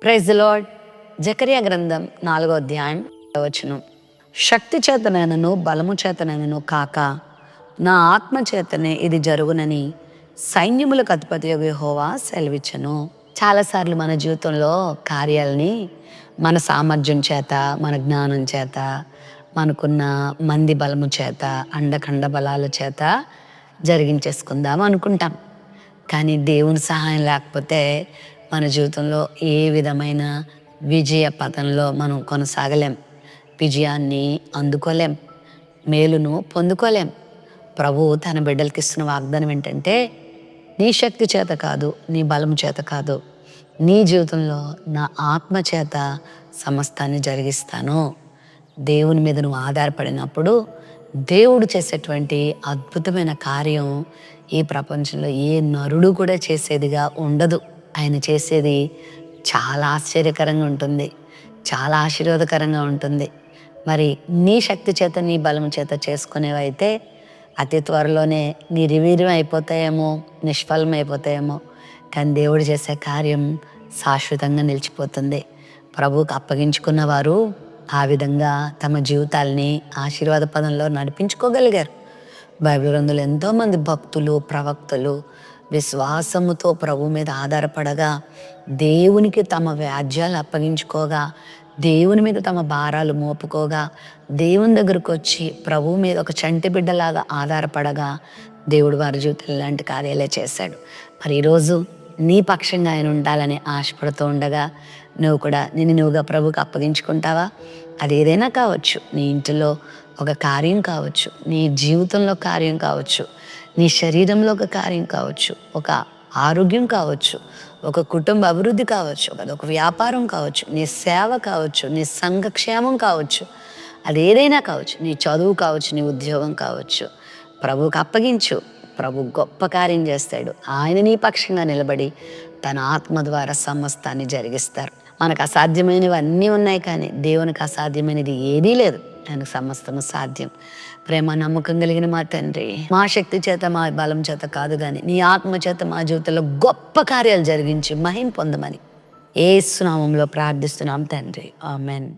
Praise the lord. Zechariah గ్రంథం 4వ అధ్యాయం వచనం. శక్తి చేతనైనను బలము చేతనైనను కాక నా ఆత్మ చేతనే ఇది జరుగునని సైన్యములకు అధిపతి యెహోవా సెలవిచ్చెను. చాలాసార్లు మన జీవితంలో కార్యాలని మన సామర్థ్యం చేత, మన జ్ఞానం చేత, మనకున్న మంది బలము చేత, అండకండ బలాల చేత జరిగించేసుకుందాం అనుకుంటాం. కానీ దేవుని సహాయం లేకపోతే మన జీవితంలో ఏ విధమైన విజయ పథంలో మనం కొనసాగలేం, విజయాన్ని అందుకోలేం, మేలును పొందుకోలేం. ప్రభువు తన బిడ్డలకి ఇస్తున్న వాగ్దానం ఏంటంటే, నీ శక్తి చేత కాదు, నీ బలం చేత కాదు, నీ జీవితంలో నా ఆత్మ చేత సమస్తాన్ని జరిగిస్తాను. దేవుని మీద నువ్వు ఆధారపడినప్పుడు దేవుడు చేసేటువంటి అద్భుతమైన కార్యం ఈ ప్రపంచంలో ఏ నరుడు కూడా చేసేదిగా ఉండదు. ఆయన చేసేది చాలా ఆశ్చర్యకరంగా ఉంటుంది, చాలా ఆశీర్వాదకరంగా ఉంటుంది. మరి నీ శక్తి చేత, నీ బలం చేత చేసుకునేవైతే అతి త్వరలోనే నిర్వీర్యం అయిపోతాయేమో, నిష్ఫలం అయిపోతాయేమో. కానీ దేవుడు చేసే కార్యం శాశ్వతంగా నిలిచిపోతుంది. ప్రభువుకు అప్పగించుకున్న వారు ఆ విధంగా తమ జీవితాల్ని ఆశీర్వాద పదంలో నడిపించుకోగలిగారు. బైబిల్ గ్రంథంలో ఎంతోమంది భక్తులు, ప్రవక్తలు విశ్వాసముతో ప్రభు మీద ఆధారపడగా, దేవునికి తమ వ్యాజ్యాలు అప్పగించుకోగా, దేవుని మీద తమ భారాలు మోపుకోగా, దేవుని దగ్గరకు వచ్చి ప్రభు మీద ఒక చంటి బిడ్డలాగా ఆధారపడగా దేవుడు వారి జీవితంలో ఇలాంటి కార్యాలే చేశాడు. మరి ఈరోజు నీ పక్షంగా ఆయన ఉండాలని ఆశపడుతూ ఉండగా నువ్వు కూడా నువ్వుగా ప్రభుకి అప్పగించుకుంటావా? అది ఏదైనా కావచ్చు. నీ ఇంటిలో ఒక కార్యం కావచ్చు, నీ జీవితంలో కార్యం కావచ్చు, నీ శరీరంలో ఒక కార్యం కావచ్చు, ఒక ఆరోగ్యం కావచ్చు, ఒక కుటుంబ అభివృద్ధి కావచ్చు, ఒక వ్యాపారం కావచ్చు, నీ సేవ కావచ్చు, నీ సంఘక్షేమం కావచ్చు, అది ఏదైనా కావచ్చు, నీ చదువు కావచ్చు, నీ ఉద్యోగం కావచ్చు. ప్రభువుకి అప్పగించు. ప్రభు గొప్ప కార్యం చేస్తాడు. ఆయన నీ పక్షంగా నిలబడి తన ఆత్మ ద్వారా సమస్తాన్ని జరిగిస్తారు. మనకు అసాధ్యమైనవి అన్నీ ఉన్నాయి, కానీ దేవునికి అసాధ్యమైనది ఏదీ లేదు. ఆయనకు సమస్తము సాధ్యం. ప్రేమ నమ్మకం కలిగిన మా తండ్రి, మా శక్తి చేత, మా బలం చేత కాదు, కానీ నీ ఆత్మ చేత మా జీవితంలో గొప్ప కార్యాలు జరిగించి మహిమ పొందమని యేసు నామములో ప్రార్థిస్తున్నాం తండ్రి. ఆమెన్.